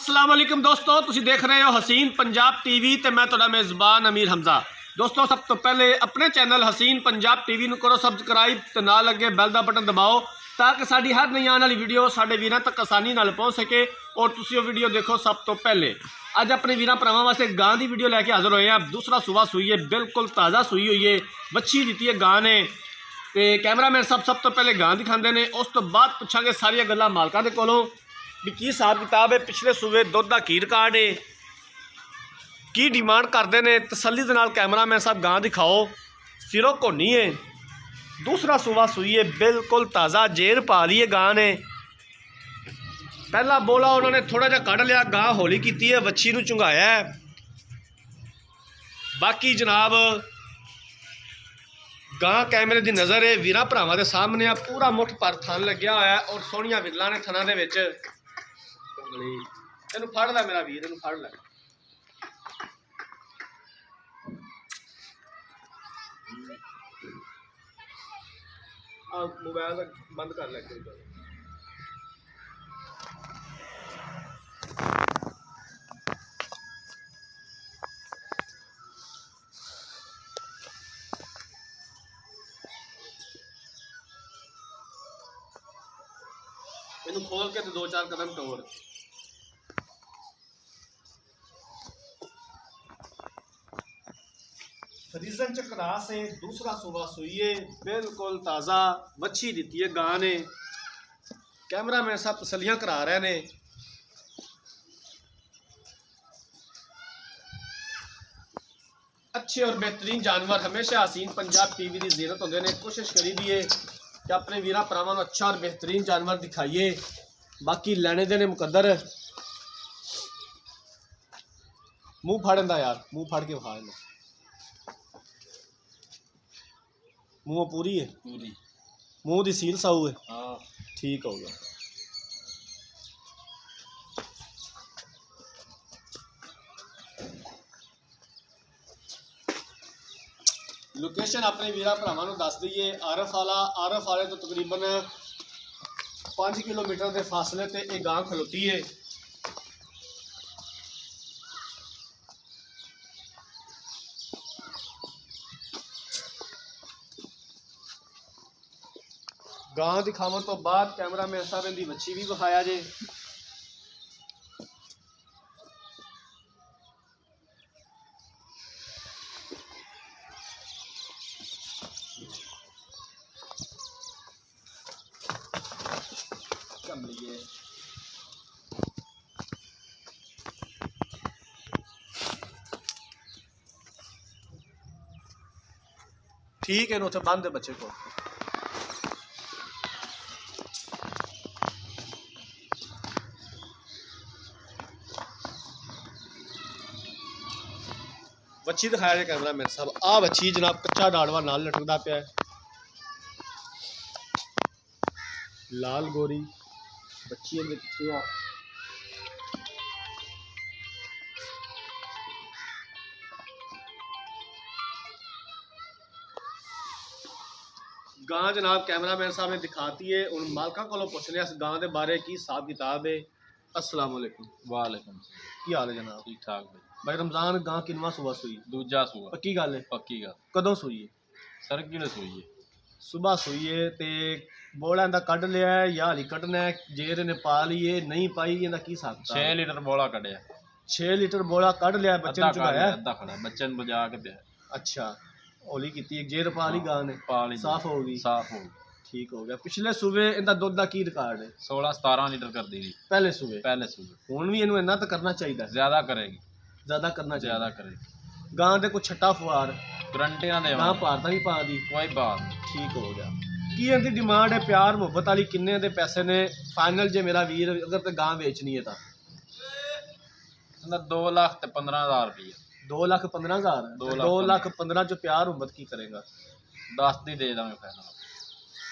अस्सलाम वालेकुम दोस्तों, तुसी देख रहे हो हसीन पंजाब टीवी ते मैं तुहाडा मेज़बान अमीर हमजा। दोस्तों सब तो पहले अपने चैनल हसीन पंजाब टीवी नूं करो सबसक्राइब ते नाल लगे बैल दा बटन दबाओ ताकि साडी हर नई आने वाली वीडियो साडे वीरां तक आसानी नाल पहुँच सके और तुसी वो वीडियो देखो सब तो पहले। अज अपने वीरां भरावां वास्ते गां की वीडियो लैके हाजिर होए हैं। दूसरा सूबा सूई है, बिल्कुल ताज़ा सूई हुई है, बच्ची दी है गां ने। तो कैमरामैन सब तो पहले गां दिखाते हैं, उस तो बाद पुछांगे सारिया गल्लां मालकां दे कोलों भी की हिसाब किताब है, पिछले सूबे दुध का की रिकॉर्ड है, की डिमांड करते हैं। तसल्ली दे नाल कैमरामैन साहब गां दिखाओ, सिरों घोनी है, दूसरा सूबा सूई है, बिल्कुल ताज़ा जेर पा ली है गां ने। पहला बोला उन्होंने थोड़ा जा कढ़ लिया, गां हौली की है, वच्छी नूं चुंगाया है। बाकी जनाब गां कैमरे की नज़र है, वीरां भरावां दे सामने पूरा मुठ पर थन लग्या होया है और सोहणियां विरलां ने थनां दे विच। इनू फड़ लै मेरा वीर, इनू फड़ लै। मोबाइल बंद कर लै। इनू खोल के तो दो चार कदम टोर। रीजन चकरा से दूसरा सूबा सूई है, बिल्कुल ताज़ा मच्छी दी है गां ने। कैमरा में सब तसलियां करा रहे ने। अच्छे और बेहतरीन जानवर हमेशा हसीन पंजाब टीवी की ज़ीरत होंदे ने। कोशिश करी दी है कि अपने वीरां भरावां नूं अच्छा और बेहतरीन जानवर दिखाइए। बाकी लैने देने मुकद्दर। मुँह फाड़दा यार, मुँह फाड़ के फाड़ लो। मुँह पूरी है, पूरी मुँह की सील साऊ है। हाँ ठीक हो गया। लोकेशन अपने वीरां भरावां नूं दस दईए। आरफ वाले तो तकरीबन 5 किलोमीटर के फासले ते एक गां खलोती है। गां दिखावन तो बाद कैमरामैन साहब इनकी मच्छी भी विखाया जे। चमड़िए ठीक है, उसे बांध दे बच्चे को। बच्ची दिखाया जाए कैमरा मेरे साहब। आ बच्ची जनाब कच्चा डाड़वा नाल लटकदा पिया है, लाल गोरी बच्ची अंदर कितनी आ। गां जनाब कैमरामैन साहब ने दिखाती है। उन मालका को पूछने इस गां के बारे की हिसाब किताब है। अस्सलाम वालेकुम। वालेकुम। की हाल है जनाब? ठीक ठाक भाई। भाई रमजान गां किनवा सुबह सूई? दूजा सूआ। पक्की गल है? पक्की गल। कदों सूई है? सरगी ने सूई है, सुबह सूई है। ते बोला इंदा कढ़ लिया है या हाली कढ़ना है? जेर ने पा ली है नहीं पाई, इंदा की हिसाब? 6 लीटर बोला कढ़िया। 6 लीटर बोला कढ़ लिया, बच्चे ने चुकाया? अद्धा खड़ा बच्चे ने बजा के दिया। अच्छा होली की जेर पा ली गां ने? पा ली, साफ होगी? साफ हो गई। ठीक हो गया। पिछले सूबे इंदा दुध का की रिकॉर्ड है? 16-17 लीटर कर दी। पहले सूबे? पहले सूबे। हुण भी इन्हू इन्ना तो करना चाहिए, ज्यादा करेगी, ज्यादा करना चाहिए। ज्यादा करेगी। गां दे कुछ छट्टा फुआर गारंटी ना दे, गां भारता नहीं पा दी? कोई बात नहीं। ठीक हो गया। की इनकी डिमांड है प्यार मुहब्बत वाली? किन्ने दे पैसे ने फाइनल जे मेरा वीर अगर तो गां बेचनी है तो? 2,15,000 रुपये। 2,15,000? 2,15,000 जो प्यार मुहब्बत की करेगा? 10 दी दे देंगे फाइनल।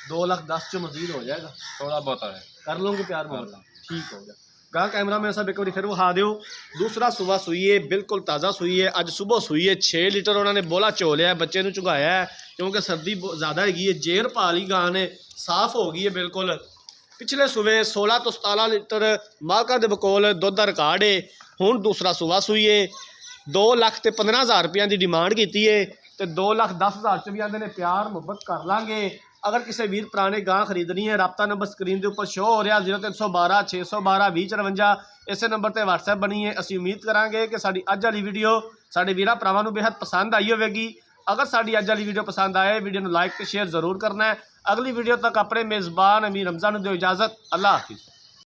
2,10,000 जो मजीद हो जाएगा? थोड़ा बहुत है, कर लोगे प्यार मोहब्बत? ठीक हो गया। गां कैमरा में साहब एक बार फिर विखा दो। दूसरा सुबह सूई है, बिल्कुल ताज़ा सूई है, अज सुबह सूई है। 6 लीटर उन्होंने बोला चो लिया, बच्चे ने चुगाया है क्योंकि सर्दी ज़्यादा हैगी है। जेर पा ली गां ने, साफ हो गई है बिल्कुल। ਪਿਛਲੇ ਸੂਵੇ 16 ਤੋਂ 17 ਲੀਟਰ ਮਾਲਕਾਂ ਦੇ ਬਕੋਲ ਦੁੱਧ ਦਾ ਰਿਕਾਰਡ ਏ। ਹੁਣ ਦੂਸਰਾ ਸੂਆ ਸੂਈ ਏ। 2 ਲੱਖ ਤੇ 15,000 ਰੁਪਈਆਂ ਦੀ ਡਿਮਾਂਡ ਕੀਤੀ ਏ ਤੇ 2,10,000 ਚ ਵੀ ਆਂਦੇ ਨੇ ਪਿਆਰ ਮੁਹੱਬਤ ਕਰ ਲਾਂਗੇ। ਅਗਰ ਕਿਸੇ ਵੀਰ ਭਰਾ ਨੇ ਗਾਂ ਖਰੀਦਣੀ ਹੈ, ਰਾਬਤਾ ਨੰਬਰ ਸਕਰੀਨ ਦੇ ਉੱਪਰ ਸ਼ੋ ਹੋ ਰਿਹਾ 0312 612 2054, ਇਸੇ ਨੰਬਰ ਤੇ WhatsApp ਬਣੀ ਹੈ। ਅਸੀਂ ਉਮੀਦ ਕਰਾਂਗੇ ਕਿ ਸਾਡੀ ਅੱਜ ਵਾਲੀ ਵੀਡੀਓ ਸਾਡੇ ਵੀਰਾਂ ਭਰਾਵਾਂ ਨੂੰ ਬੇहद ਪਸੰਦ ਆਈ ਹੋਵੇਗੀ। ਅਗਰ ਸਾਡੀ ਅੱਜ ਵਾਲੀ ਵੀਡੀਓ ਪਸੰਦ ਆਏ, ਵੀਡੀਓ ਨੂੰ ਲਾਈਕ ਤੇ ਸ਼ੇਅਰ ਜ਼ਰੂਰ ਕਰਨਾ ਹੈ। ਅਗਲੀ ਵੀਡੀਓ ਤੱਕ ਆਪਣੇ ਮੇਜ਼ਬਾਨ ਅਮੀਰ ਹਮਜ਼ਾ ਨੂੰ ਦਿਓ ਇਜਾਜ਼ਤ। ਅੱਲਾ ਹਾਫਿਜ਼।